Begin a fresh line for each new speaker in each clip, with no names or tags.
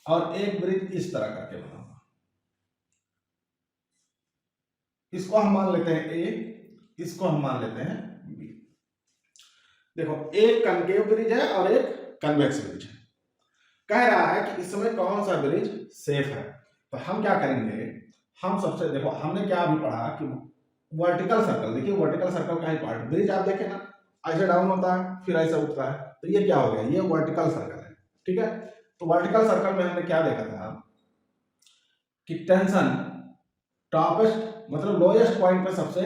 और एक ब्रिज इस तरह करके बना हुआ। इसको हम मान लेते हैं ए, इसको हम मान लेते हैं बी। देखो एक कनकेव ब्रिज है और एक कन्वेक्स ब्रिज है। कह रहा है कि इसमें कौन सा ब्रिज सेफ है। तो हम क्या करेंगे, हम सबसे देखो हमने क्या अभी पढ़ा कि वर्टिकल सर्कल, देखिए वर्टिकल सर्कल का ही पार्ट ब्रिज आप देखें ना, ऐसे डाउन होता है फिर ऐसे उठता है, तो ये क्या हो गया, ये वर्टिकल सर्कल है। ठीक है, तो वर्टिकल सर्कल में हमने क्या देखा था कि टेंशन टॉपेस्ट मतलब लोएस्ट पॉइंट पे सबसे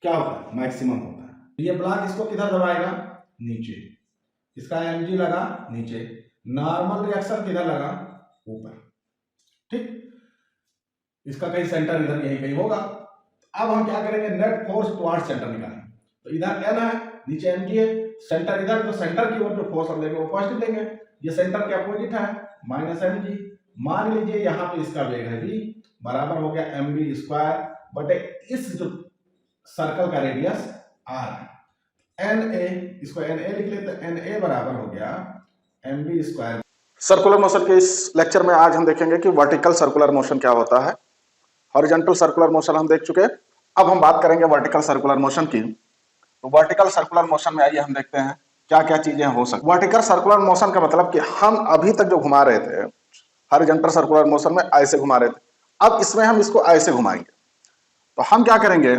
क्या होता है, मैक्सिमम होता है। ये ब्लॉक इसको किधर दबाएगा, नीचे, इसका एमजी लगा नीचे, नॉर्मल रिएक्शन किधर लगा, ऊपर। ठीक, इसका कहीं सेंटर इधर यहीं कहीं होगा। अब हम क्या करेंगे, नेट फोर्स टुवर्ड्स सेंटर निकालेंगे। तो इधर एन है, नीचे एम जी है, सेंटर इधर, तो सेंटर की ओर जो फोर्स हम देंगे वो पॉजिटिव देंगे। ये सेंटर के अपोजिट है, माइनस एम जी। मान लीजिए यहाँ पे इसका वेग है v, बराबर हो गया एम बी स्क्वायर बटे इस जो सर्कल का रेडियस r है, एन ए, इसको एन ए लिख लेते हैं, एन ए बराबर हो गया M B square.
Circular motion के इस लेक्चर में आज हम देखेंगे कि वर्टिकल सर्कुलर मोशन क्या होता है। हॉरिजॉन्टल सर्कुलर मोशन हम देख चुके हैं, अब हम बात करेंगे वर्टिकल सर्कुलर मोशन की। तो वर्टिकल सर्कुलर मोशन में आइए हम देखते हैं क्या क्या चीजें हो सकती। वर्टिकल सर्कुलर मोशन का मतलब कि हम अभी तक जो घुमा रहे थे हॉरिजॉन्टल सर्कुलर मोशन में ऐसे घुमा रहे थे, अब इसमें हम इसको ऐसे घुमाएंगे। तो हम क्या करेंगे,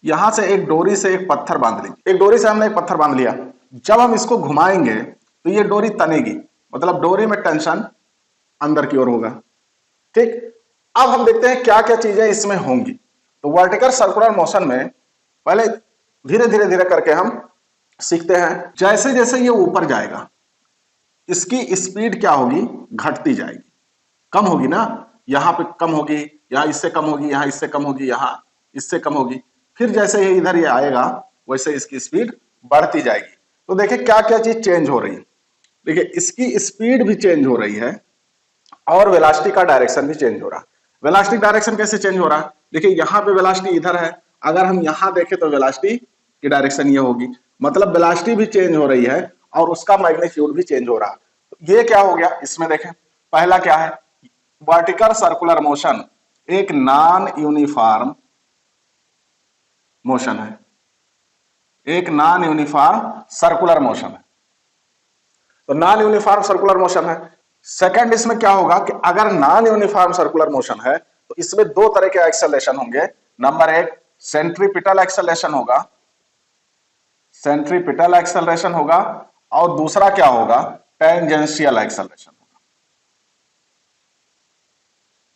यहां से एक डोरी से एक पत्थर बांध लीजिए, एक डोरी से हमने एक पत्थर बांध लिया। जब हम इसको घुमाएंगे तो ये डोरी तनेगी, मतलब डोरी में टेंशन अंदर की ओर होगा। ठीक, अब हम देखते हैं क्या क्या चीजें इसमें होंगी। तो वर्टिकल सर्कुलर मोशन में पहले धीरे धीरे धीरे करके हम सीखते हैं। जैसे जैसे ये ऊपर जाएगा इसकी स्पीड क्या होगी, घटती जाएगी, कम होगी ना, यहां पे कम होगी, यहां इससे कम होगी, यहां इससे कम होगी, यहां इससे कम होगी। फिर जैसे ये इधर ये आएगा वैसे इसकी स्पीड बढ़ती जाएगी। तो देखिए क्या क्या चीज चेंज हो रही है। देखिए इसकी स्पीड भी चेंज हो रही है और वेलोसिटी का डायरेक्शन भी चेंज हो रहा है। वेलोसिटी डायरेक्शन कैसे चेंज हो रहा है, देखिए यहाँ पे वेलोसिटी इधर है, अगर हम यहाँ देखें तो वेलोसिटी की डायरेक्शन ये होगी, मतलब वेलोसिटी भी चेंज हो रही है और उसका मैग्नीट्यूड भी चेंज हो रहा है। तो ये क्या हो गया, इसमें देखें पहला क्या है, वर्टिकल सर्कुलर मोशन एक नॉन यूनिफॉर्म मोशन है, एक नॉन यूनिफॉर्म सर्कुलर मोशन है। तो नॉन यूनिफॉर्म सर्कुलर मोशन है। सेकंड इसमें क्या होगा कि अगर नॉन यूनिफॉर्म सर्कुलर मोशन है तो इसमें दो तरह के एक्सेलरेशन होंगे। नंबर एक सेंट्रीपिटल एक्सेलरेशन होगा, सेंट्रीपिटल एक्सेलरेशन होगा, और दूसरा क्या होगा, टेंजेंशियल एक्सेलरेशन होगा।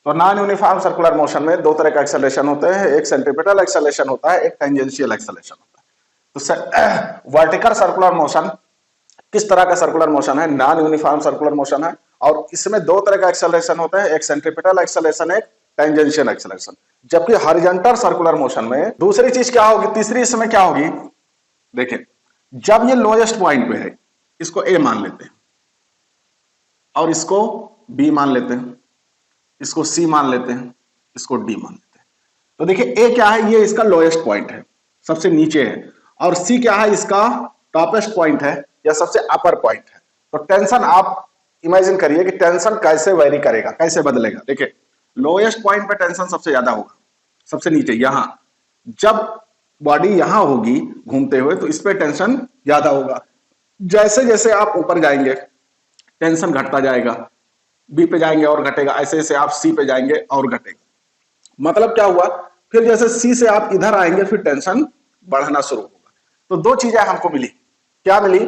तो नॉन यूनिफॉर्म सर्कुलर मोशन में दो तरह का एक्सेलरेशन होते हैं, एक सेंट्रीपिटल एक्सेलरेशन होता है, एक टेंजेंशियल एक्सेलरेशन होता है। तो वर्टिकल सर्कुलर मोशन किस तरह का सर्कुलर मोशन है, नॉन यूनिफॉर्म सर्कुलर मोशन है, और इसमें दो तरह का एक्सेलरेशन होता है, एक सेंट्रीपिटल एक्सेलरेशन, एक टेंजेंशियल एक्सेलरेशन। जबकि हॉरिजॉन्टल सर्कुलर मोशन में दूसरी चीज क्या होगी, तीसरी इसमें क्या होगी, देखिए जब ये लोएस्ट पॉइंट पे है इसको ए मान लेते हैं और इसको बी मान लेते हैं, इसको सी मान लेते हैं, इसको डी मान लेते हैं। तो देखिए ए क्या है, ये इसका लोएस्ट पॉइंट है, सबसे नीचे है, और सी क्या है, इसका टॉपेस्ट पॉइंट है या सबसे अपर पॉइंट है। तो टेंशन आप इमेजिन करिए कि टेंशन कैसे वेरी करेगा, कैसे बदलेगा। देखिए लोएस्ट पॉइंट पे टेंशन सबसे ज्यादा होगा, सबसे नीचे यहां, जब बॉडी यहां होगी घूमते हुए तो इस पे टेंशन ज्यादा होगा। जैसे जैसे आप ऊपर जाएंगे टेंशन घटता जाएगा, बी पे जाएंगे और घटेगा, ऐसे ऐसे आप सी पे जाएंगे और घटेगा। मतलब क्या हुआ, फिर जैसे सी से आप इधर आएंगे फिर टेंशन बढ़ना शुरू होगा। तो दो चीजें हमको मिली, क्या मिली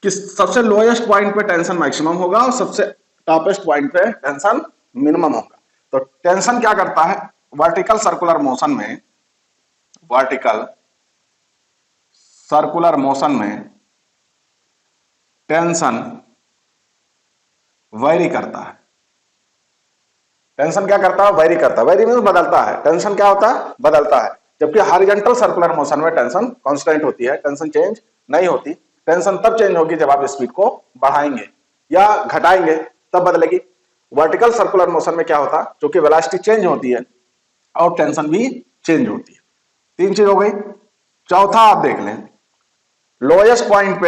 कि सबसे लोएस्ट पॉइंट पे टेंशन मैक्सिमम होगा और सबसे टॉपेस्ट पॉइंट पे टेंशन मिनिमम होगा। तो टेंशन क्या करता है वर्टिकल सर्कुलर मोशन में, वर्टिकल सर्कुलर मोशन में टेंशन वेरी करता है। टेंशन क्या करता है, वेरी करता है, वेरी मींस बदलता है। टेंशन क्या होता है, बदलता है। जबकि हॉरिजॉन्टल सर्कुलर मोशन में टेंशन कांस्टेंट होती है, टेंशन चेंज नहीं होती। टेंशन तब चेंज होगी जब आप स्पीड को बढ़ाएंगे या घटाएंगे, तब बदलेगी। वर्टिकल सर्कुलर मोशन में क्या होता है, क्योंकि वेलोसिटी चेंज होती है और टेंशन भी चेंज होती है। तीन चीज हो गई। चौथा आप देख लें, लोएस्ट पॉइंट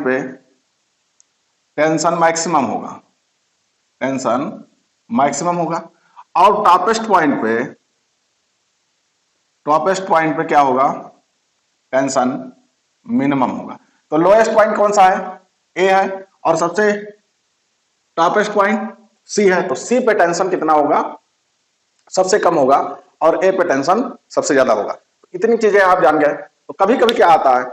पे टेंशन मैक्सिमम होगा, टेंशन मैक्सिमम होगा, और टॉपेस्ट पॉइंट पे क्या होगा, टेंशन मिनिमम होगा। तो लोएस्ट पॉइंट कौन सा है, ए है, और सबसे टॉपेस्ट पॉइंट सी है। तो सी पे टेंशन कितना होगा, सबसे कम होगा, और ए पे टेंशन सबसे ज्यादा होगा। इतनी चीजें आप जान गए। तो कभी कभी क्या आता है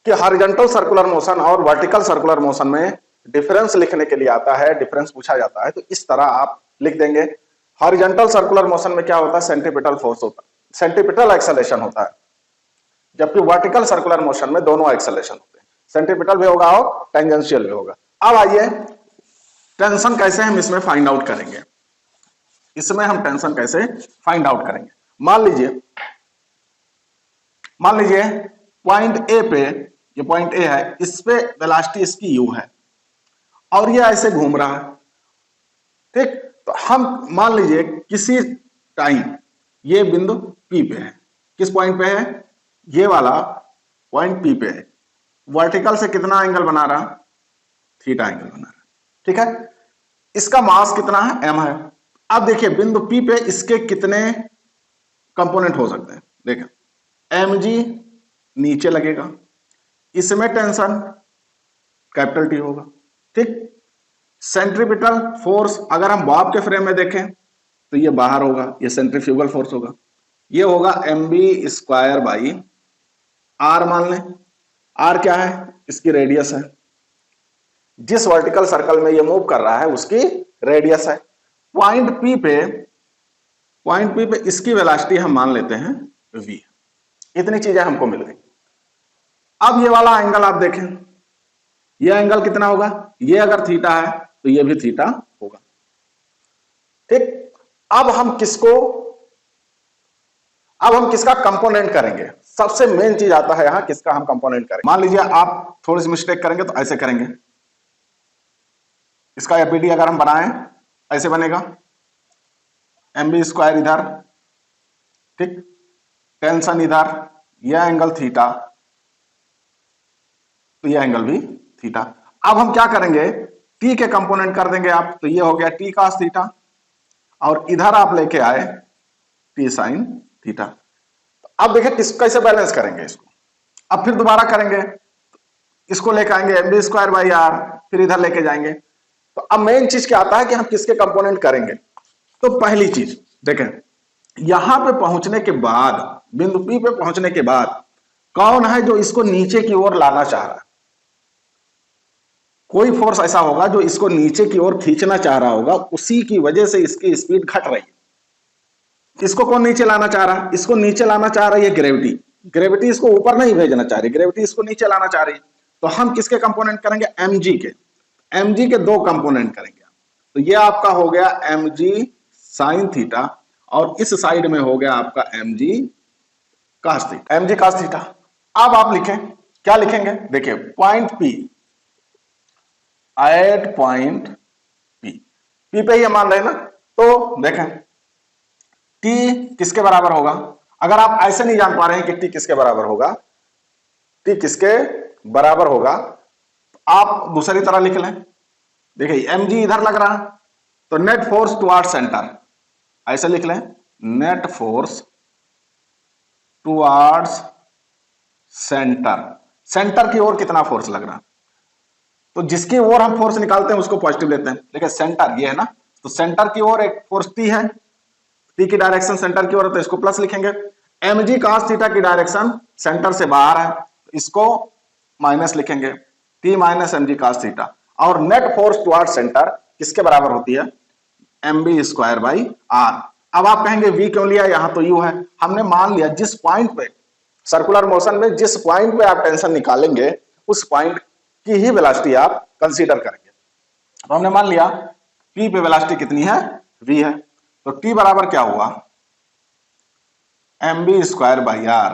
कि हॉरिजॉन्टल सर्कुलर मोशन और वर्टिकल सर्कुलर मोशन में डिफरेंस लिखने के लिए आता है, डिफरेंस पूछा जाता है, तो इस तरह आप लिख देंगे। हॉरिजॉन्टल सर्कुलर मोशन में क्या होता है, सेंट्रीपिटल फोर्स होता है, सेंट्रीपिटल एक्सेलरेशन होता है, जबकि वर्टिकल सर्कुलर मोशन में दोनों एक्सेलरेशन होते हैं, सेंट्रीपिटल भी होगा और टेंजेंशियल भी होगा। अब आइए टेंशन कैसे हम इसमें फाइंड आउट करेंगे, इसमें हम टेंशन कैसे फाइंड आउट करेंगे। मान लीजिए पॉइंट ए पे, ये पॉइंट ए है, इस पे वेलोसिटी इसकी यू है और ये ऐसे घूम रहा है, ठीक। तो हम मान लीजिए किसी टाइम ये बिंदु पी पे है, किस पॉइंट पे है, ये वाला पॉइंट पी पे है, वर्टिकल से कितना एंगल बना रहा, थीटा एंगल बना रहा, ठीक है। इसका मास कितना है, m है। अब देखिए बिंदु P पे इसके कितने कंपोनेंट हो सकते हैं, देखिए mg नीचे लगेगा, इसमें टेंशन कैपिटल T होगा, ठीक। सेंट्रीपिटल फोर्स अगर हम बॉब के फ्रेम में देखें तो ये बाहर होगा, ये सेंट्रीफ्यूगल फोर्स होगा, ये होगा mb स्क्वायर बाई r, मान लें r क्या है, इसकी रेडियस है, जिस वर्टिकल सर्कल में ये मूव कर रहा है उसकी रेडियस है। पॉइंट P पे इसकी वेलोसिटी हम मान लेते हैं v। इतनी चीजें हमको मिल गई। अब ये वाला एंगल आप देखें, ये एंगल कितना होगा, ये अगर थीटा है तो ये भी थीटा होगा, ठीक। अब हम किसका कंपोनेंट करेंगे, सबसे मेन चीज आता है यहां, किसका हम कंपोनेंट करेंगे। मान लीजिए आप थोड़ी सी मिस्टेक करेंगे तो ऐसे करेंगे, इसका एपीडी अगर हम बनाएं ऐसे बनेगा, mb स्क्वायर इधर, ठीक, टेंशन इधर, यह एंगल थीटा, तो यह एंगल भी थीटा। अब हम क्या करेंगे, t के कंपोनेंट कर देंगे आप, तो ये हो गया t cos थीटा, और इधर आप लेके आए t sin थीटा। अब देखिए कैसे बैलेंस करेंगे इसको, अब फिर दोबारा करेंगे, इसको लेके आएंगे mb स्क्वायर बाई r, फिर इधर लेके जाएंगे। तो अब मेन चीज क्या आता है कि हम किसके कंपोनेंट करेंगे। तो पहली चीज देखें, यहां पे पहुंचने के बाद, बिंदु P पे पहुंचने के बाद कौन है जो इसको नीचे की ओर लाना चाह रहा है, कोई फोर्स ऐसा होगा जो इसको नीचे की ओर खींचना चाह रहा होगा, उसी की वजह से इसकी स्पीड घट रही है। इसको कौन नीचे लाना चाह रहा है, इसको नीचे लाना चाह रही है ग्रेविटी, ग्रेविटी इसको ऊपर नहीं भेजना चाह रही, ग्रेविटी इसको नीचे लाना चाह रही है। तो हम किसके कंपोनेंट करेंगे, mg के, mg के दो कंपोनेंट करेंगे। तो ये आपका हो गया mg sin थीटा, और इस साइड में हो गया आपका mg cos theta, mg cos theta. अब आप लिखें, क्या लिखेंगे, देखिए point P, at point P पे ही मान रहे हैं ना, तो देखें T किसके बराबर होगा। अगर आप ऐसे नहीं जान पा रहे हैं कि T किसके बराबर होगा, T किसके बराबर होगा, आप दूसरी तरह लिख लें। देखिए mg इधर लग रहा है, तो नेट फोर्स टुवर्ड्स सेंटर, ऐसे लिख लें, net force towards centre, centre की ओर कितना फोर्स लग रहा है, तो जिसकी ओर हम फोर्स निकालते हैं उसको पॉजिटिव लेते हैं। देखिए सेंटर ये है ना, तो सेंटर की ओर एक फोर्स T है, T की डायरेक्शन सेंटर की ओर है, तो इसको प्लस लिखेंगे। mg cos थीटा की डायरेक्शन सेंटर से बाहर है, तो इसको माइनस लिखेंगे, T minus mg cos theta. और नेट फोर्स टुवर्ड्स सेंटर किसके बराबर होती है, mb स्क्वायर बाई r। अब आप कहेंगे v क्यों लिया, यहां तो u है। हमने मान लिया जिस पॉइंट पे सर्कुलर मोशन में, जिस पॉइंट पे आप टेंशन निकालेंगे उस पॉइंट की ही वेलोसिटी आप कंसीडर करेंगे। तो हमने मान लिया P पे वेलोसिटी कितनी है, v है, तो T बराबर क्या हुआ, mb square by r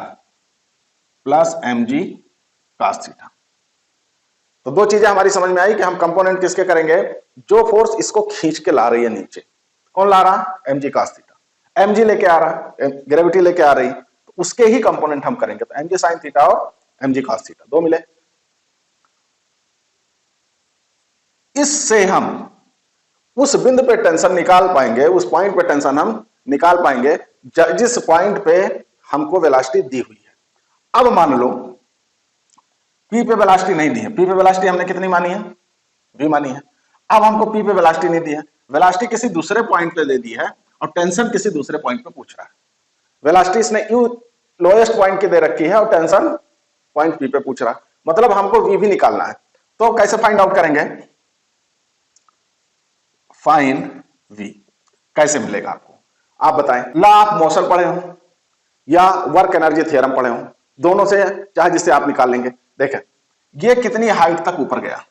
plus mg cos theta. तो दो चीजें हमारी समझ में आई कि हम कंपोनेंट किसके करेंगे, जो फोर्स इसको खींच के ला रही है नीचे, कौन ला रहा है, mg cos थीटा, mg लेके आ रहा है, ग्रेविटी लेके आ रही, तो उसके ही कंपोनेंट हम करेंगे। तो mg sin थीटा और mg cos थीटा दो मिले। इससे हम उस बिंदु पे टेंशन निकाल पाएंगे, उस पॉइंट पे टेंशन हम निकाल पाएंगे जिस पॉइंट पे हमको वेलोसिटी दी हुई है। अब मान लो पी पे वेलोसिटी नहीं दी है, पी पे वेलोसिटी हमने कितनी मानी है, वी मानी है। अब हमको पी पे वेलोसिटी नहीं दी है, वेलोसिटी किसी दूसरे पॉइंट पे दे दी है और टेंशन किसी दूसरे पॉइंट पे पूछ रहा है। वेलोसिटी इसने यू लोएस्ट पॉइंट की दे रखी है और टेंशन पॉइंट पी पे पूछ रहा है, मतलब हमको वी भी निकालना है। तो कैसे फाइंड आउट करेंगे, फाइंड वी कैसे मिलेगा आपको, आप बताएं। लॉ ऑफ मोशन पढ़े हो या वर्क एनर्जी थ्योरम पढ़े हो, दोनों से चाहे जिससे आप निकाल लेंगे। देखें ये कितनी हाइट तक ऊपर गया,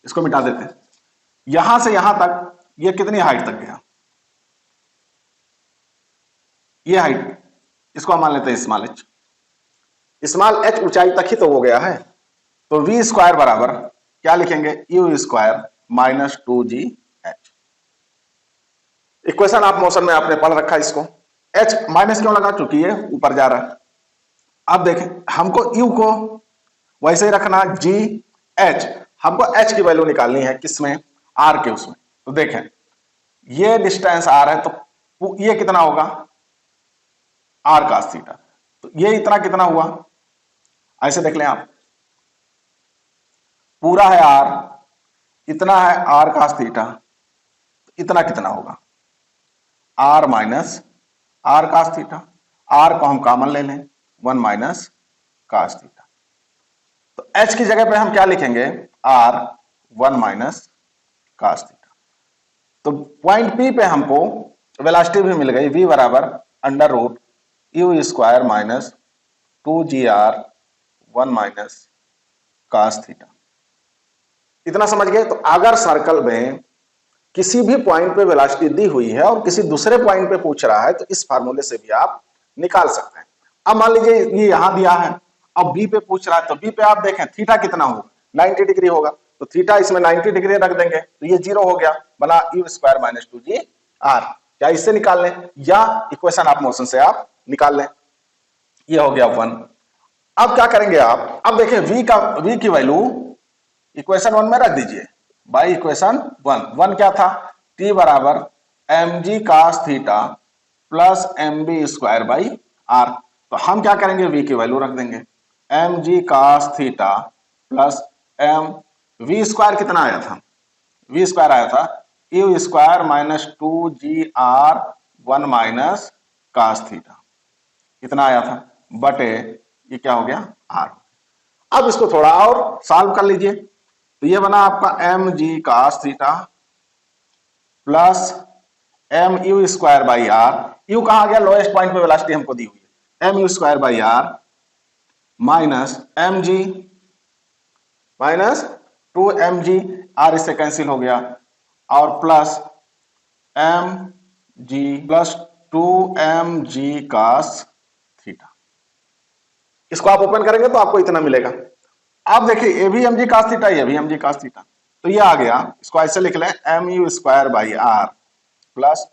इसको मिटा देते हैं। यहां से यहां तक ये कितनी हाइट तक गया, ये हाइट, इसको हम मान लेते हैं स्मॉल एच। स्मॉल एच ऊंचाई तक ही तो वो गया है, तो वी स्क्वायर बराबर क्या लिखेंगे, you square minus 2g H. Equation आप मोशन में आपने पढ़ रखा है इसको। एच माइनस क्यों लगा, चूंकि ये ऊपर जा रहा है। अब देखें हमको यू को वैसे ही रखना, जी एच, हमको एच की वैल्यू निकालनी है किसमें, आर के उसमें। तो देखें ये डिस्टेंस आर है, तो ये कितना होगा, आर कास थीटा। तो ये इतना कितना हुआ, ऐसे देख लें आप, पूरा है आर, इतना है आर कास थीटा, तो इतना कितना होगा, R minus R cos theta. R को हम कॉमन ले लें, 1 माइनस कास थीटा। तो एच की जगह पे हम क्या लिखेंगे, आर 1 माइनस कास थीटा। तो पॉइंट पी पे हमको वेलोसिटी भी मिल गई, वी बराबर under root U square minus 2gr 1 minus cos theta. इतना समझ गए। तो अगर सर्कल में किसी भी पॉइंट पे वेलोसिटी दी हुई है और किसी दूसरे पॉइंट पे पूछ रहा है, तो इस फार्मूले से भी आप निकाल सकते हैं। अब मान लीजिए ये यहां दिया है, अब बी पे पूछ रहा है, तो बी पे आप देखें थीटा कितना होगा, 90 डिग्री होगा, तो थीटा इसमें 90 डिग्री रख देंगे, तो ये 0 हो गया, बना you square minus 2g are. क्या इससे निकाल लें या इक्वेशन ऑफ मोशन से आप निकाल लें, ये हो गया 1। अब क्या करेंगे आप, अब देखिए वी की वैल्यू इक्वेशन 1 में रख दीजिए, बाई इक्वेशन 1 क्या था, टी बराबर mg cos theta plus mb square by R. तो हम क्या करेंगे, v की वैल्यू रख देंगे, mg cos theta plus m, v square कितना आया था, v स्क्वायर आया था you square minus 2gr 1 minus cos theta, इतना आया था, बटे ये क्या हो गया r। अब इसको थोड़ा और सॉल्व कर लीजिए, तो ये बना आपका M G cos theta plus M U square by R. U कहा गया, लोएस्ट पॉइंट पे वेलोसिटी हमको दी हुई है, M U square by R minus M G minus 2mg, R इससे कैंसिल हो गया, और plus M G plus 2mg cos theta. इसको आप ओपन करेंगे तो आपको इतना मिलेगा। आप देखिए ये भी mg cos थीटा, ये भी mg cos थीटा, तो ये आ गया, इसको ऐसे लिख लें M U square by R plus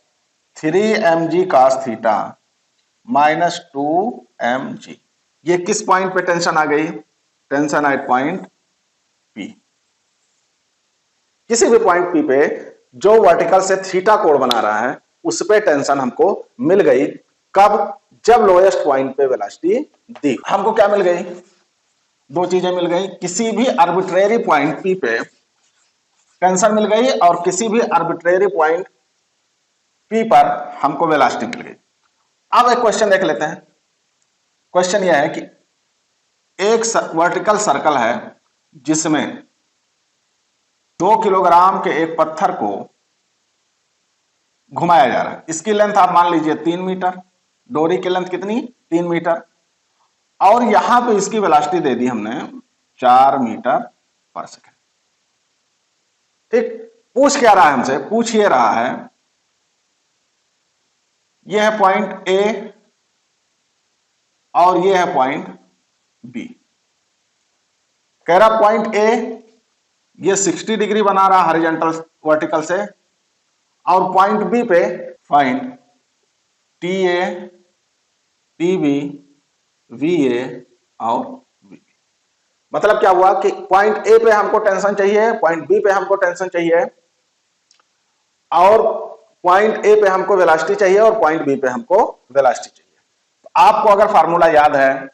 3mg cos theta minus 2mg। ये किस पॉइंट पे टेंशन आ गई, टेंशन एट पॉइंट पी। किसी भी पॉइंट पी पे जो वर्टिकल से थीटा कोण बना रहा है उस पे टेंशन हमको मिल गई। कब, जब लोएस्ट पॉइंट पे वेलोसिटी दी। हमको क्या मिल गई, दो चीजें मिल गई, किसी भी आर्बिट्रेरी पॉइंट पी पे टेंशन मिल गई और किसी भी आर्बिट्रेरी पॉइंट पी पर हमको वेलोसिटी मिल गई। अब एक क्वेश्चन देख लेते हैं। क्वेश्चन यह है कि एक वर्टिकल सर्कल है जिसमें 2 किलोग्राम के एक पत्थर को घुमाया जा रहा है। इसकी लेंथ आप मान लीजिए 3 मीटर, डोरी की लेंथ कितनी, 3 मीटर, और यहां पे इसकी वेलोसिटी दे दी हमने 4 मीटर पर सेकेंड। ठीक, पूछ क्या रहा है हमसे, पूछ ये रहा है, यह है पॉइंट ए और यह है पॉइंट बी। कह रहा पॉइंट ए ये 60 डिग्री बना रहा हॉरिजॉन्टल वर्टिकल से, और पॉइंट बी पे find T A, T B, V A और वी बी। मतलब क्या हुआ कि पॉइंट ए पे हमको टेंशन चाहिए, पॉइंट बी पे हमको टेंशन चाहिए, और पॉइंट ए पे हमको वेलोसिटी चाहिए, और पॉइंट बी पे हमको वेलोसिटी चाहिए। तो आपको अगर फार्मूला याद है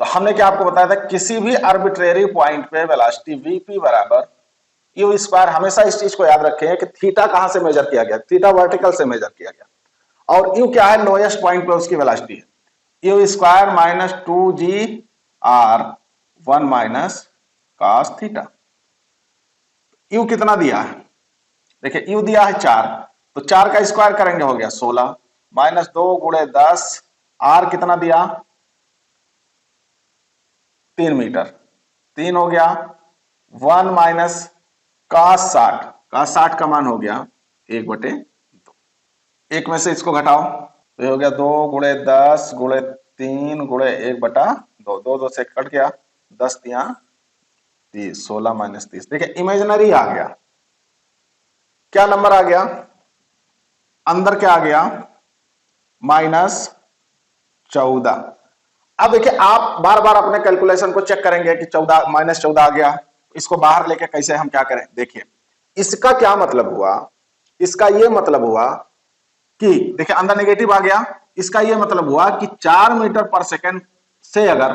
तो हमने क्या आपको बताया था, किसी भी आर्बिट्रेरी पॉइंट पे वेलोसिटी वीपी बराबर यू स्क्वायर। हमेशा इस चीज को याद रखें कि थीटा कहां से मेजर किया गया, थीटा वर्टिकल से मेजर किया गया, और यू क्या है, लोएस्ट पॉइंट पे उसकी वेलोसिटी है, U square minus 2g R 1 minus cos theta. U कितना दिया है, देखिए यू दिया है 4, तो 4 का स्क्वायर करेंगे हो गया 16 माइनस 2 गुणे 10, आर कितना दिया 3 मीटर, 3 हो गया 1 माइनस cos 60, cos 60 का मान हो गया 1/2, एक में से इसको घटाओ तो ये हो गया 2 गुणे 10 गुणे 3 गुणे 1/2, 2 से कट गया, 10 तिया 30, 16 माइनस 30। देखिए इमेजिनरी आ गया, क्या नंबर आ गया अंदर, क्या आ गया -14। अब देखिए आप बार बार अपने कैलकुलेशन को चेक करेंगे कि 14 -14 आ गया, इसको बाहर लेके कैसे हम क्या करें। देखिए इसका क्या मतलब हुआ, इसका ये मतलब हुआ कि देखिए अंदर नेगेटिव आ गया, इसका ये मतलब हुआ कि 4 मीटर पर सेकंड से अगर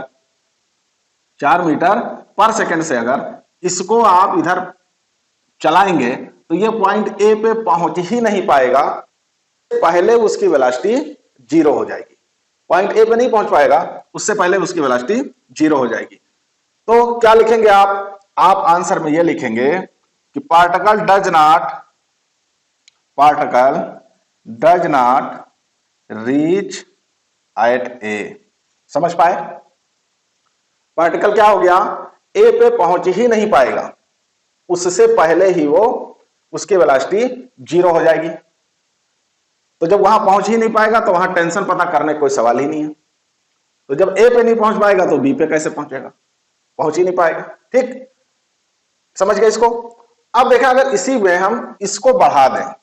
4 मीटर पर सेकंड से अगर इसको आप इधर चलाएंगे तो ये पॉइंट ए पे पहुंच ही नहीं पाएगा, पहले उसकी वेलोसिटी 0 हो जाएगी। पॉइंट ए पे नहीं पहुंच पाएगा, उससे पहले उसकी वेलोसिटी 0 हो जाएगी। तो क्या लिखेंगे आप आंसर में ये लिखेंगे कि particle does not reach at A. समझ पाए, पार्टिकल क्या हो गया, ए पे पहुंच ही नहीं पाएगा, उससे पहले ही वो उसकी वेलोसिटी 0 हो जाएगी। तो जब वहां पहुंच ही नहीं पाएगा तो वहां टेंशन पता करने कोई सवाल ही नहीं है। तो जब ए पे नहीं पहुंच पाएगा तो बी पे कैसे पहुंचेगा, पहुंच ही नहीं पाएगा। ठीक, समझ गए इसको। अब देखें अगर इसी में हम इसको बढ़ा दें,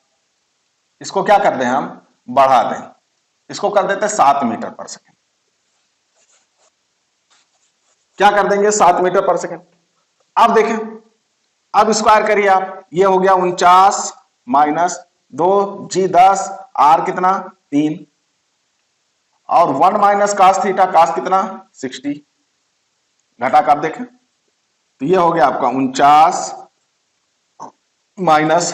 इसको क्या कर दें हम बढ़ा दें, इसको कर देते 7 मीटर पर सेकंड, क्या कर देंगे 7 मीटर पर सेकंड। अब देखें, अब स्क्वायर करिए आप, ये हो गया 49 माइनस 2g 10, आर कितना 3, और 1 माइनस cos थीटा, cos कितना 60, घटा कर देखें तो ये हो गया आपका 49 माइनस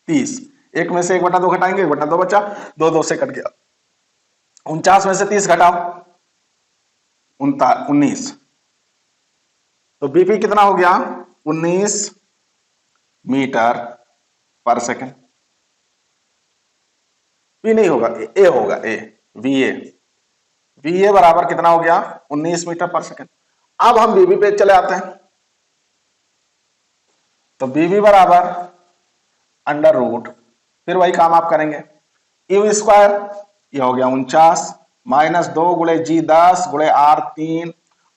30, एक में से 1/2 घटाएंगे, 1/2 बचा, 2 से कट गया, 49 में से 30 घटाओ 19, तो बीपी कितना हो गया 19 मीटर पर सेकंड। पी नहीं होगा, ए होगा, वीए बराबर कितना हो गया 19 मीटर पर सेकंड। अब हम बीबी पे चले आते हैं, तो बीबी बराबर अंडर रूट, फिर वही काम आप करेंगे, यू स्क्वायर ये हो गया 49 माइनस 2 गुणे जी 10 गुणे आर 3।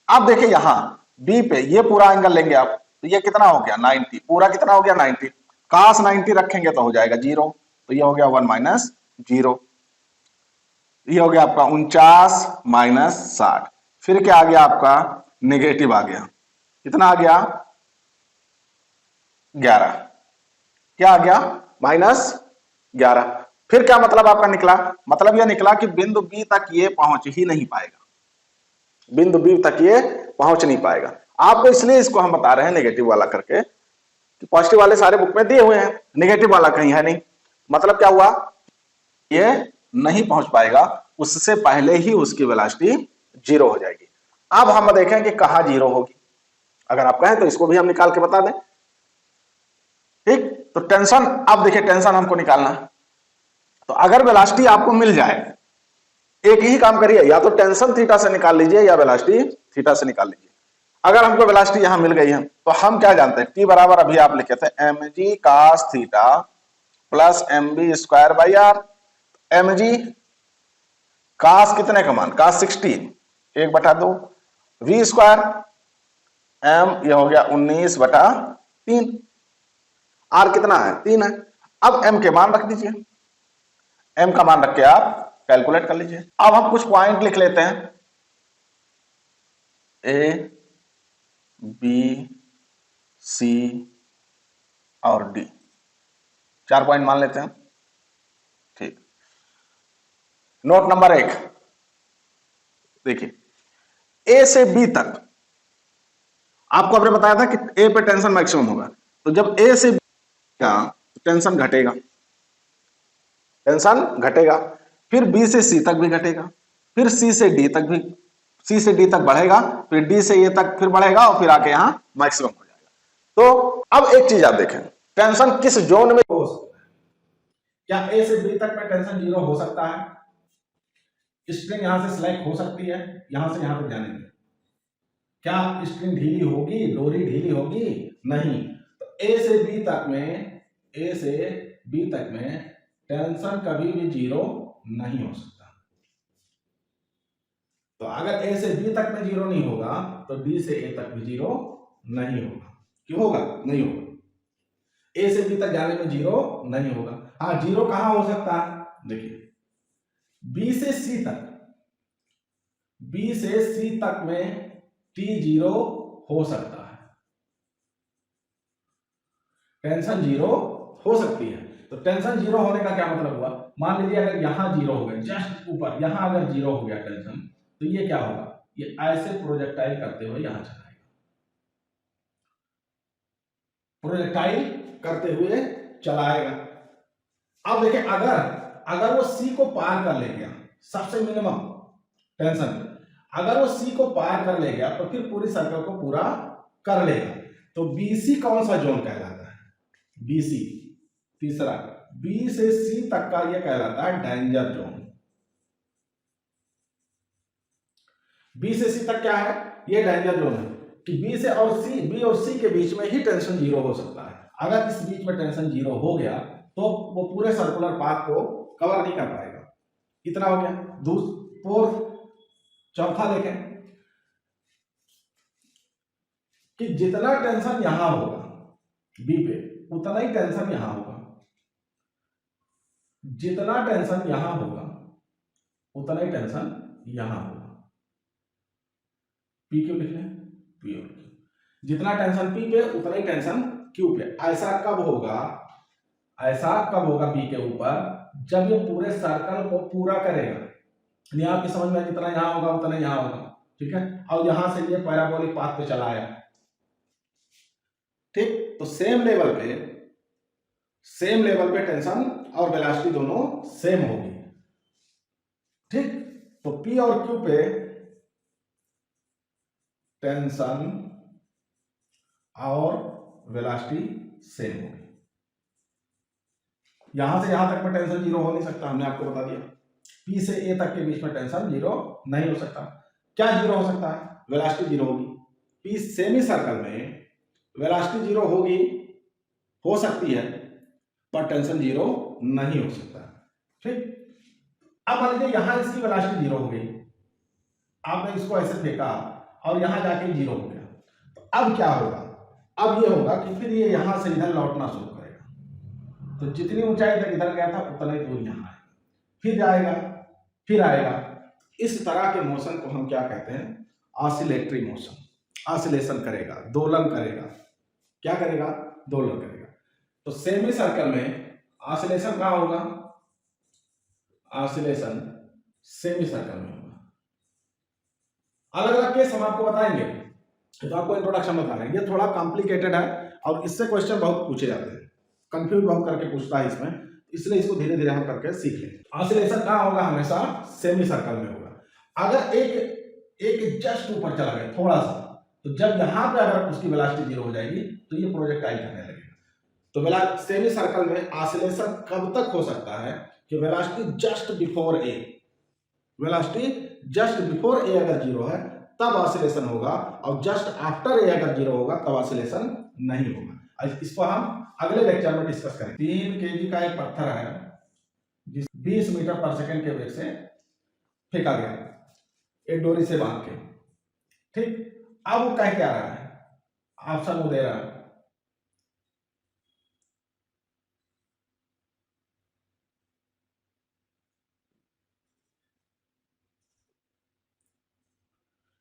अब देखिए यहां बी पे ये पूरा एंगल लेंगे आप, तो ये कितना हो गया 90, पूरा कितना हो गया 90, cos 90 रखेंगे तो हो जाएगा 0, तो ये हो गया 1 माइनस 0, ये हो गया आपका 49 माइनस 60, फिर क्या आ गया आपका नेगेटिव आ गया, कितना आ गया 11, क्या आ गया -11। फिर क्या मतलब आपका निकला, मतलब यह निकला कि बिंदु बी तक ये पहुंच ही नहीं पाएगा, बिंदु बी तक ये पहुंच नहीं पाएगा। आपको इसलिए इसको हम बता रहे हैं नेगेटिव वाला करके, कि पॉजिटिव वाले सारे बुक में दिए हुए हैं, नेगेटिव वाला कहीं है नहीं। मतलब क्या हुआ, ये नहीं पहुंच पाएगा, उससे पहले ही उसकी वेलोसिटी 0 हो जाएगी। अब हम देखें कि कहां 0 होगी, अगर आप कहें तो इसको भी हम निकाल के बता दें। ठीक, तो टेंशन, अब देखिए टेंशन हमको निकालना है, तो अगर वेलोसिटी आपको मिल जाए, एक ही काम करिए, या तो टेंशन थीटा से निकाल लीजिए या वेलोसिटी थीटा से निकाल लीजिए। अगर हमको वेलोसिटी यहां मिल गई है तो हम क्या जानते हैं, टी बराबर अभी आप लिखे थे mg cos theta plus mb square by R. mg cos कितने का मान, cos 60 1/2, v स्क्वायर m ये हो गया 19/3, r कितना है 3 है। अब m के मान रख दीजिए, m का मान रख के आप कैलकुलेट कर लीजिए। अब हम कुछ पॉइंट लिख लेते हैं, ए बी सी और डी, 4 पॉइंट मान लेते हैं। ठीक, नोट नंबर 1 देखिए, ए से बी तक आपको आपने बताया था कि ए पे टेंशन मैक्सिमम होगा, तो जब ए से बी का टेंशन घटेगा, टेंशन घटेगा, फिर बी से सी तक भी घटेगा, फिर सी से डी तक भी, सी से डी तक बढ़ेगा, फिर डी से ए तक फिर बढ़ेगा और फिर आके यहां मैक्सिमम हो जाएगा। तो अब एक चीज आप देखें, टेंशन किस जोन में
हो सकता है? क्या ए से बी तक में टेंशन 0 हो सकता है? स्ट्रिंग यहां से सिलेक्ट हो सकती है, यहां से यहां तक जाने में। क्या स्ट्रिंग ढीली होगी, डोरी ढीली होगी? नहीं। तो ए से बी तक में, ए से बी तक में टेंशन कभी भी 0 नहीं हो सकता। तो अगर ए से बी तक में 0 नहीं होगा तो बी से ए तक भी 0 नहीं होगा। क्यों होगा? नहीं होगा। ए से बी तक जाने में 0 नहीं होगा। हाँ, 0 कहां हो सकता है? देखिए, बी से सी तक, बी से सी तक में T0 हो सकता है, टेंशन 0 हो सकती है। तो टेंशन 0 होने का क्या मतलब हुआ? मान लीजिए अगर यहां 0 हो गया, जस्ट ऊपर यहां अगर 0 हो गया टेंशन, तो ये क्या होगा? ये ऐसे प्रोजेक्टाइल करते हुए यहां चलाएगा, प्रोजेक्टाइल करते हुए चलाएगा। अब देखिए, अगर अगर वो सी को पार कर ले गया, सबसे मिनिमम टेंशन, अगर वो सी को पार कर ले गया तो फिर पूरी सर्कल को पूरा कर लेगा। तो बीसी कौन सा जोन कहलाता है? बीसी, तीसरा, बी से सी तक का ये कहलाता है डेंजर जोन। बी से सी तक क्या है? ये डेंजर जोन है कि बी से और सी, बी और सी के बीच में ही टेंशन 0 हो सकता है। अगर इस बीच में टेंशन 0 हो गया तो वो पूरे सर्कुलर पाथ को कवर नहीं कर पाएगा। इतना हो गया। चौथा देखें कि जितना टेंशन यहां होगा बी पे, उतना ही टेंशन यहां होगा, जितना टेंशन यहां होगा उतना ही टेंशन यहां होगा। पी क्यू लिख लें, पी और क्यू, जितना टेंशन पी पे उतना ही टेंशन क्यू पे। ऐसा कब होगा? ऐसा कब होगा बी के ऊपर? जब ये पूरे सर्कल को पूरा करेगा। यानी आपकी समझ में, जितना यहां होगा उतना यहां होगा, ठीक है। और यहां से ये पैराबोलिक पाथ पे चला आया, ठीक। तो सेम लेवल पे टेंशन और वेलोसिटी दोनों सेम होगी, ठीक। तो पी और क्यू पे टेंशन और वेलोसिटी सेम होगी। यहां से यहां तक में टेंशन 0 हो नहीं सकता, हमने आपको बता दिया। पी से ए तक के बीच में टेंशन 0 नहीं हो सकता। क्या 0 हो सकता है? वेलोसिटी 0 होगी। पी सेमी सर्कल में वेलोसिटी 0 होगी, हो सकती है, पर टेंशन 0 नहीं हो सकता, ठीक। अब मान लीजिए यहां इसकी वेलोसिटी 0 हो गई, आपने इसको ऐसे फेंका और यहां जाके 0 हो गया, तो अब क्या होगा? अब ये होगा कि फिर ये यहां से इधर लौटना शुरू करेगा। तो जितनी ऊंचाई तक इधर गया था उतना ही दूर यहां आएगा, फिर जाएगा, फिर आएगा। इस तरह के मोशन को हम क्या कहते हैं? Oscillatory motion. ऑसिलेशन करेगा, दोलन करेगा। क्या करेगा? दोलन करेगा। तो सेमी सर्कल में ऑसिलेशन कहां होगा? ऑसिलेशन सेमी सर्कल में होगा। अलग अलग केस हम आपको बताएंगे, तो आपको इंट्रोडक्शन बता रहे हैं। ये थोड़ा कॉम्प्लिकेटेड है और इससे क्वेश्चन बहुत पूछे जाते हैं, कंफ्यूज बहुत करके पूछता है इसमें, इसलिए इसको धीरे धीरे हम करके सीख लें। ऑसिलेशन कहां होगा? हमेशा सेमी सर्कल में होगा। अगर एक जस्ट ऊपर चला गया थोड़ा सा, तो जब यहां पे अगर उसकी वेलोसिटी 0 हो जाएगी तो ये प्रोजेक्टाइल करने लगेगा। तो सेमी सर्कल में ऑसिलेशन कब तक हो सकता है? कि velocity just before A, velocity just before A अगर 0 है तब ऑसिलेशन होगा, और जस्ट आफ्टर ए अगर 0 होगा तब ऑसिलेशन नहीं होगा। इसको हम अगले लेक्चर में डिस्कस करेंगे। 3 kg का एक पत्थर है जिस 20 मीटर पर सेकंड के वेग से फेंका गया एक डोरी से बांध के, ठीक। अब वो कह क्या रहा है? ऑप्शन वो दे रहा है,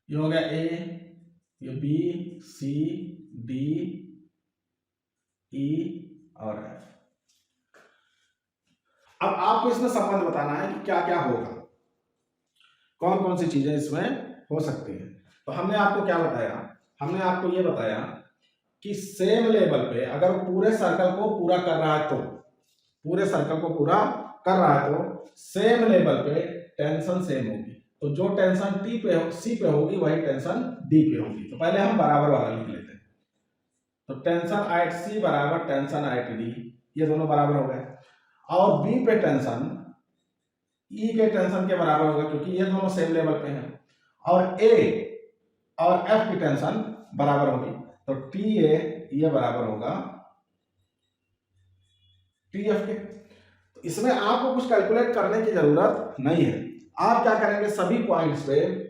ये हो गया ए, ये बी सी डी ई और एफ। अब आपको इसमें संबंध बताना है कि क्या क्या होगा, कौन कौन सी चीजें इसमें हो सकती हैं। तो हमने आपको क्या बताया, हमने आपको ये बताया कि सेम लेवल पे अगर पूरे सर्कल को पूरा कर रहा है, तो पूरे सर्कल को पूरा कर रहा है तो सेम लेवल पे टेंशन सेम होगी। तो जो टेंशन टी पे सी पे होगी वही टेंशन डी पे होगी। तो पहले हम बराबर वाला लिख लेते हैं। तो टेंशन एट सी बराबर टेंशन एट डी, ये दोनों बराबर हो गए। और बी पे टेंशन ई के टेंशन के बराबर होगा क्योंकि ये दोनों सेम लेवल पे हैं। और ए और एफ की टेंशन बराबर होगी। तो टी ए ये बराबर होगा टी एफ के। तो इसमें आपको कुछ कैलकुलेट करने की जरूरत नहीं है। आप क्या करेंगे, सभी पॉइंट्स पे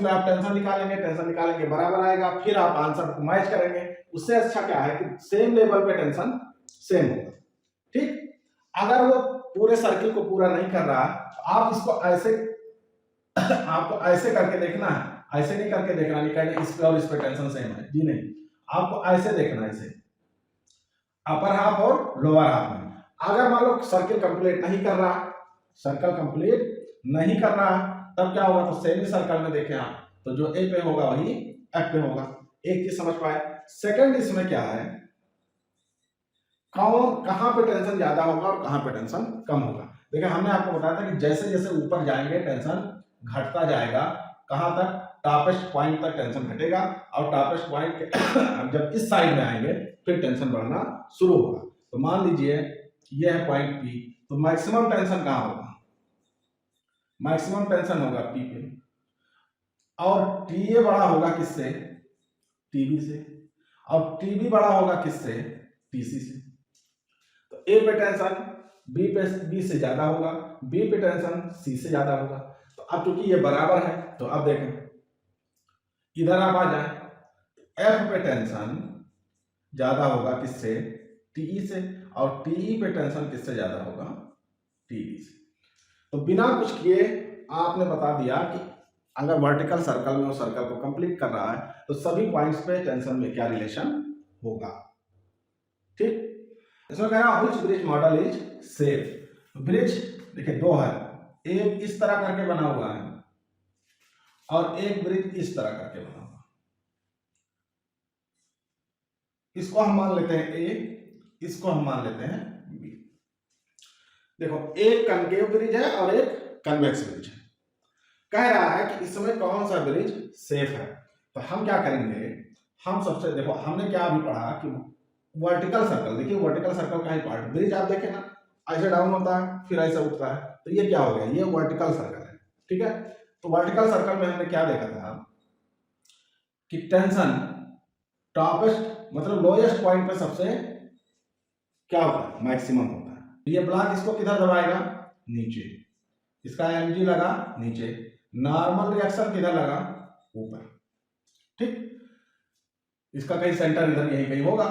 आप टेंशन निकालेंगे बराबर आएगा, फिर आप आंसर को मैच करेंगे। उससे अच्छा क्या है कि सेम लेवल पे टेंशन सेम होगा। ठीक, अगर वो पूरे सर्किल को पूरा नहीं कर रहा तो आप इसको ऐसे आपको ऐसे करके देखना है, ऐसे नहीं करके देखना नहीं कहना इस पे और इस पे टेंशन सेम है जी, नहीं, आपको ऐसे देखना है, इसे अपर हाफ और लोअर हाफ में। अगर मान लो सर्किल कंप्लीट नहीं कर रहा, तब क्या होगा, तो सेमी सर्कल में देखें आप तो जो ए पे होगा वही एफ पे होगा। एक चीज समझ पाए। सेकंड इसमें क्या है, कहां पे टेंशन ज्यादा होगा और कहां पे टेंशन कम होगा। देखिए हमने आपको बताया था कि जैसे जैसे ऊपर जाएंगे टेंशन घटता जाएगा, कहां तक, टॉपेस्ट पॉइंट तक टेंशन घटेगा और टॉपेस्ट पॉइंट जब इस साइड में आएंगे फिर टेंशन बढ़ना शुरू होगा। तो मान लीजिए ये है पॉइंट पी, तो मैक्सिमम टेंशन कहां होगा, मैक्सिमम टेंशन होगा पी पे। और टीए बड़ा होगा किससे, टीबी से, और टीबी बड़ा होगा किससे, टीसी से। तो ए पे टेंशन बी से ज्यादा होगा, बी पे टेंशन सी से ज्यादा होगा। तो अब क्योंकि ये बराबर है तो अब देखें इधर आप आ जाए, एफ पे टेंशन ज्यादा होगा किससे, टीई से, और टीई पे टेंशन किससे ज्यादा होगा, टीबी से। तो बिना कुछ किए आपने बता दिया कि अगर वर्टिकल सर्कल में उस सर्कल को कंप्लीट कर रहा है तो सभी पॉइंट्स पे टेंशन में क्या रिलेशन होगा। ठीक, इसमें कह रहा हूं which bridge model is safe. Bridge देखिए दो है, एक इस तरह करके बना हुआ है और एक ब्रिज इस तरह करके बना हुआ। इसको हम मान लेते हैं ए, इसको हम मान लेते हैं बी। देखो एक कनकेव ब्रिज है और एक कन्वेक्स ब्रिज है। कह रहा है कि इसमें कौन सा ब्रिज सेफ है। तो हम क्या करेंगे, हम सबसे देखो हमने क्या अभी पढ़ा कि वर्टिकल सर्कल, देखिए वर्टिकल सर्कल का ही पार्ट, ब्रिज आप देखें ना ऐसे डाउन होता है फिर ऐसे उठता है, तो ये क्या हो गया, ये वर्टिकल सर्कल है। ठीक है, तो वर्टिकल सर्कल में हमने क्या देखा था कि टेंशन टॉपेस्ट मतलब लोएस्ट पॉइंट पे सबसे क्या होता है, मैक्सिमम होता है। तो ये ब्लॉक इसको किधर दबाएगा, नीचे, इसका एमजी लगा नीचे, नॉर्मल रिएक्शन किधर लगा, ऊपर। ठीक, इसका कहीं सेंटर इधर यहीं कहीं होगा।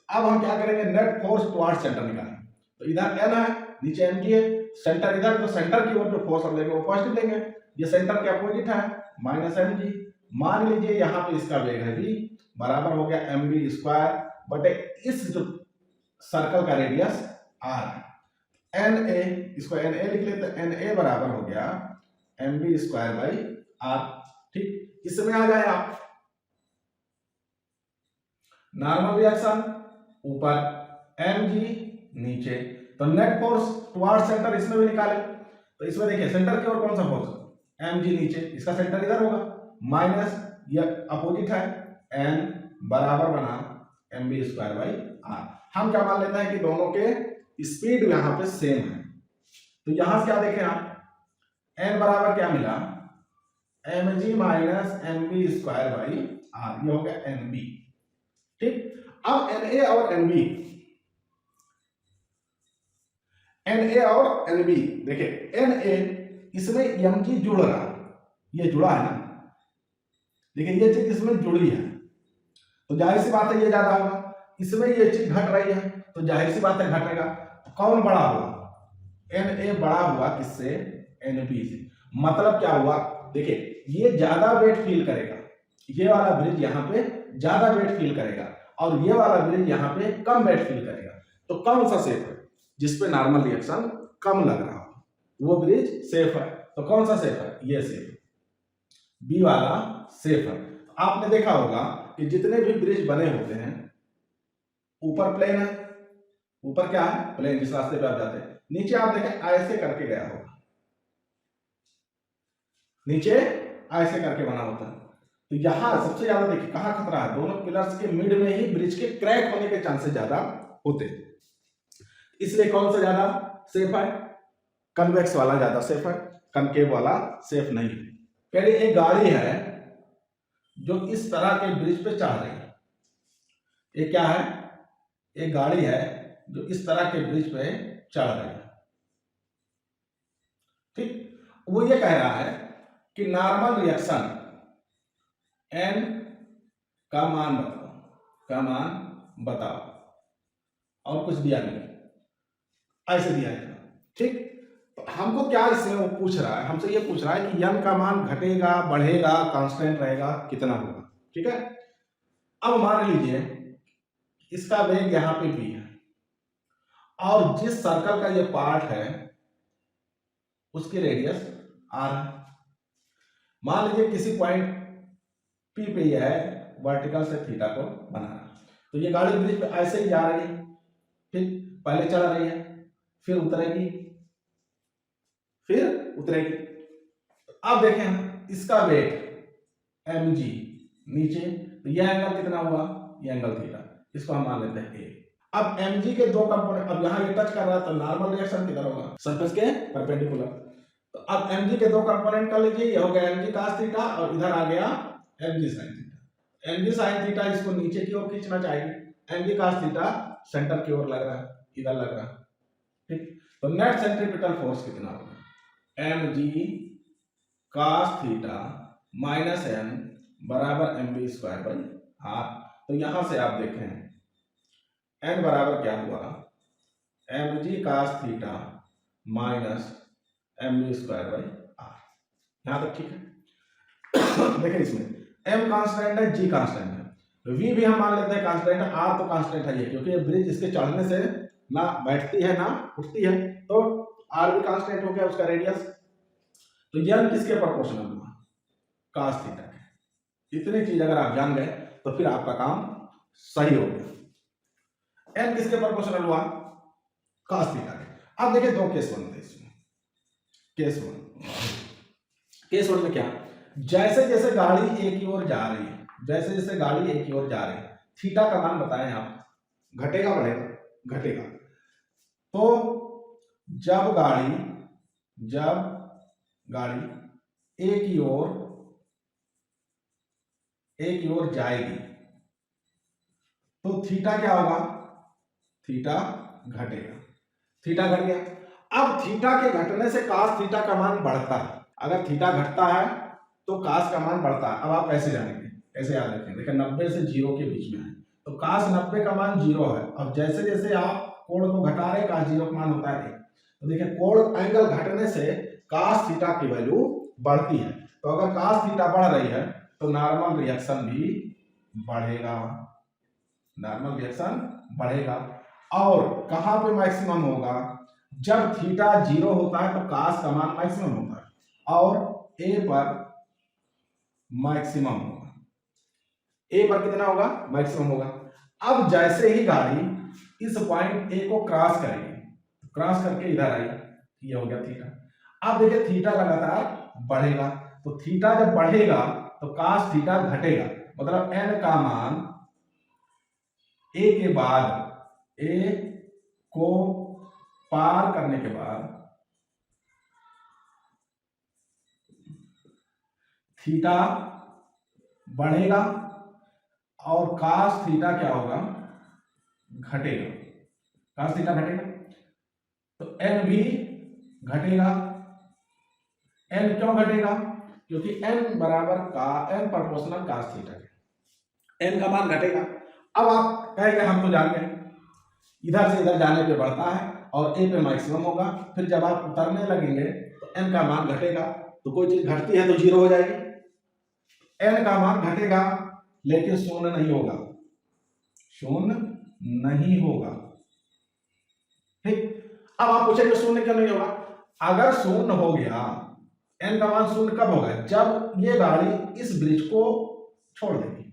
अब हम क्या करेंगे, नेट फोर्स टुवर्ड्स सेंटर निकालेंगे। तो इधर एन है, नीचे एम जी है, सेंटर इधर, तो सेंटर की ओर जो फोर्स हम लेंगे वो पॉजिटिव लेंगे। ये सेंटर के अपोजिट है माइनस एम जी। मान लीजिए यहाँ पे इसका वेग है v बराबर हो गया एम बी स्क्वायर बटे इस जो सर्कल का रेडियस आर है, एन ए, इसको एन ए लिख लेते हैं, एन ए बराबर हो गया M B square by R. ठीक, इसमें आ जाए आप नॉर्मल रिएक्शन ऊपर, एम जी नीचे, तो नेट फोर्स टुवर्ड्स सेंटर इसमें भी निकाले। तो इसमें देखिए सेंटर की ओर कौन सा फोर्स, एम जी नीचे, इसका सेंटर इधर होगा, माइनस ये अपोजिट है, एन बराबर बना M B square by R. हम क्या मान लेते हैं कि दोनों के स्पीड यहाँ पे सेम है। तो यहां से क्या देखें आप, एन बराबर क्या मिला, M G minus M B square by R, ये हो गया एन बी। ठीक, अब एन ए और एन बी, एन ए और एन बी देखिए, एन ए इसमें एम जी जुड़ रहा, ये जुड़ा है ना, देखिए ये चीज इसमें जुड़ी है तो जाहिर सी बात है ये ज्यादा होगा, इसमें ये चीज घट रही है तो जाहिर सी बात है घटेगा। कौन बड़ा हुआ, एन ए बड़ा हुआ किससे, एन बी से। मतलब क्या हुआ, देखिए ये ज्यादा वेट फील करेगा, ये वाला ब्रिज यहाँ पे ज्यादा वेट फील करेगा और ये वाला ब्रिज यहाँ पे कम वेट फील करेगा। तो कौन सा सेफ है जिसपे नॉर्मल रिएक्शन कम लग रहा हो, वो ब्रिज सेफ है। तो कौन सा सेफ है, ये सेफ है, बी वाला सेफ है। आपने देखा होगा कि जितने भी ब्रिज बने होते हैं ऊपर प्लेन है, ऊपर क्या है, प्लेन, जिस रास्ते पे आप जाते हैं। नीचे आप देखें ऐसे करके गया होगा, नीचे ऐसे करके बना होता है। तो यहां सबसे ज्यादा देखिए कहां खतरा है, दोनों पिलर्स के मिड में ही ब्रिज के क्रैक होने के चांसेस ज्यादा होते हैं। इसलिए कौन सा ज्यादा सेफ है, कन्वेक्स वाला ज्यादा सेफ है, कनकेव वाला सेफ नहीं है। कह एक गाड़ी है जो इस तरह के ब्रिज पे चढ़ रही है, ये क्या है, एक गाड़ी है जो इस तरह के ब्रिज पे चढ़ रही है, ठीक। वो ये कह रहा है कि नॉर्मल रिएक्शन n का मान बताओ, और कुछ दिया नहीं, ऐसे दिया है, ठीक। तो हमको क्या इसमें वो पूछ रहा है, हमसे ये पूछ रहा है कि n का मान घटेगा, बढ़ेगा, कांस्टेंट रहेगा, कितना होगा, ठीक है। अब मान लीजिए इसका वेग यहाँ पे v है और जिस सर्कल का ये पार्ट है उसकी रेडियस r है। मान लीजिए किसी पॉइंट P पे यह है वर्टिकल से थीटा को बनाना, तो ये गाड़ी ब्रिज पे ऐसे ही जा रही है, ठीक, पहले चढ़ रही है, फिर उतरेगी, फिर उतरेगी। तो अब देखें हम इसका वेट mg नीचे, तो यह एंगल कितना हुआ, ये एंगल थीटा, इसको हम मान लेते हैं a। अब mg के दो कंपोनेंट, अब यहाँ ये टच कर रहा है तो नॉर्मल रिएक्शन किधर होगा, सरफेस के परपेंडिकुलर। तो अब mg के दो कंपोनेंट कर लीजिए, ये हो गया mg cos थीटा और इधर आ गया mg sin theta. mg sin theta इसको नीचे की ओर खींचना चाहिए, mg cos थीटा सेंटर की ओर लग रहा है, इधर लग रहा है, ठीक। तो नेट सेंट्रीपिटल फोर्स कितना होगा, mg cos theta minus m बराबर mv स्क्वायर बाई r। तो यहां से आप देखें n बराबर क्या हुआ, mg cos theta minus mv square by r। यहां तक ठीक है। देखिए इसमें m कांस्टेंट है, g कांस्टेंट है, v भी हम मान लेते हैं कांस्टेंट है, r तो कांस्टेंट है ये, क्योंकि ये ब्रिज इसके चढ़ने से ना बैठती है ना उठती है, तो r भी कांस्टेंट हो गया उसका रेडियस। तो n किसके प्रोपोर्शनल हुआ, cos थीटा के। इतनी चीज अगर आप जान गए तो फिर आपका काम सही हो गया। n किसके प्रोपोर्शनल हुआ, cos थीटा के। अब देखिए दो केस बनते हैं इसमें। केस वन में क्या, जैसे जैसे गाड़ी एक की ओर जा रही है, जैसे जैसे गाड़ी एक की ओर जा रही है, थीटा का मान बताएं आप, घटेगा बढ़ेगा, घटेगा। तो जब गाड़ी एक की ओर जाएगी तो थीटा क्या होगा, थीटा घटेगा, थीटा घट गया। अब थीटा के घटने से cos थीटा का मान बढ़ता है, अगर थीटा घटता है तो cos का मान बढ़ता है। अब आप कैसे जानेंगे, कैसे याद रखेंगे, देखिए 90 से 0 के बीच में है, तो cos 90 का मान 0 है। अब जैसे जैसे आप कोण को घटा रहे cos 0 का मान होता है 1। तो देखिए कोण एंगल घटने से cos थीटा की वैल्यू बढ़ती है, तो अगर cos थीटा बढ़ रही है तो नॉर्मल रिएक्शन भी बढ़ेगा, नॉर्मल रिएक्शन बढ़ेगा। और कहां पे मैक्सिमम होगा, जब थीटा 0 होता है तो cos का मान मैक्सिमम होता है और a पर मैक्सिमम होगा, a पर कितना होगा, मैक्सिमम होगा। अब जैसे ही गाड़ी इस पॉइंट a को क्रॉस करेगी, क्रॉस करके इधर आई, ये हो गया थीटा। अब देखिए थीटा लगातार बढ़ेगा, तो थीटा जब बढ़ेगा तो cos थीटा घटेगा, मतलब n का मान a के बाद, a को पार करने के बाद थीटा बढ़ेगा और cos थीटा क्या होगा, घटेगा, cos थीटा घटेगा, तो n भी घटेगा। n क्यों घटेगा, क्योंकि n बराबर का n प्रोपोर्शनल cos थीटा है, n का मान घटेगा। अब आप कहेंगे हम तो जान गए, इधर से इधर जाने पे बढ़ता है और a पे मैक्सिमम होगा, फिर जब आप उतरने लगेंगे तो n का मान घटेगा, तो कोई चीज घटती है तो 0 हो जाएगी, n का मान घटेगा लेकिन शून्य नहीं होगा, शून्य नहीं होगा। ठीक, अब आप पूछेंगे शून्य क्यों नहीं होगा? अगर शून्य हो गया, n का मान शून्य कब होगा? जब ये गाड़ी इस ब्रिज को छोड़ देगी,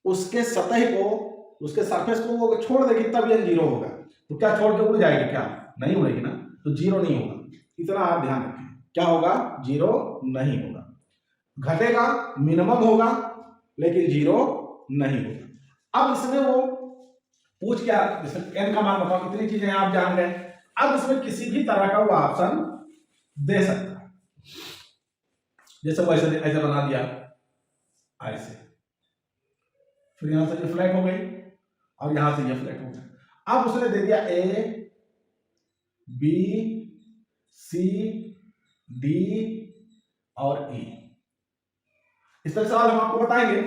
उसके सतह को, उसके सरफेस को वो छोड़ देगी, तब ये जीरो होगा। तो क्या छोड़ के उड़ जाएगी? क्या नहीं उड़ेगी ना, तो जीरो नहीं होगा। इतना आप ध्यान रखें, क्या होगा? जीरो नहीं होगा। घटेगा, मिनिमम होगा, लेकिन जीरो नहीं होगा। अब इसमें वो पूछ क्या, जैसे n का मान बताओ, इतनी चीजें आप जान गए। अब इसमें किसी भी तरह का वो ऑप्शन दे सकता है, जैसे वो ऐसे ऐसे बना दिया, ऐसे, फिर यहां से ये फ्लैट हो गई और यहां से ये फ्लैट हो गया। अब उसने दे दिया ए बी सी डी और ई। इस तरह सवाल हम आपको बताएंगे,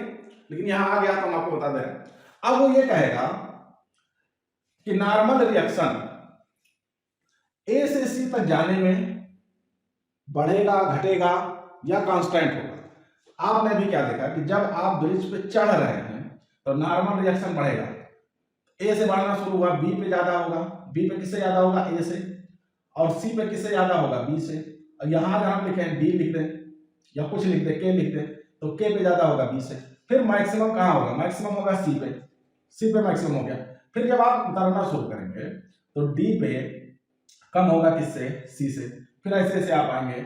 लेकिन यहां आ गया तो हम आपको बता दे रहे हैं। अब वो ये कहेगा कि नॉर्मल रिएक्शन ए से सी तक जाने में बढ़ेगा, घटेगा या कांस्टेंट होगा। आपने भी क्या देखा कि जब आप ब्रिज पे चढ़ रहे हैं तो नॉर्मल रिएक्शन बढ़ेगा, ए से बढ़ना शुरू हुआ, बी पे ज्यादा होगा, बी पे किससे ज्यादा होगा? ए से, और सी पे किससे ज्यादा होगा? बी से। और यहां अगर हम लिखें डी लिख दें या कुछ लिख दें, के लिख दें, तो के पे ज्यादा होगा बी से। फिर मैक्सिमम कहां होगा? मैक्सिमम होगा सी पे, सी पे मैक्सिमम हो गया। फिर जब आप उतरना शुरू करेंगे तो डी पे कम होगा किससे? सी से। फिर ऐसे ऐसे आप आएंगे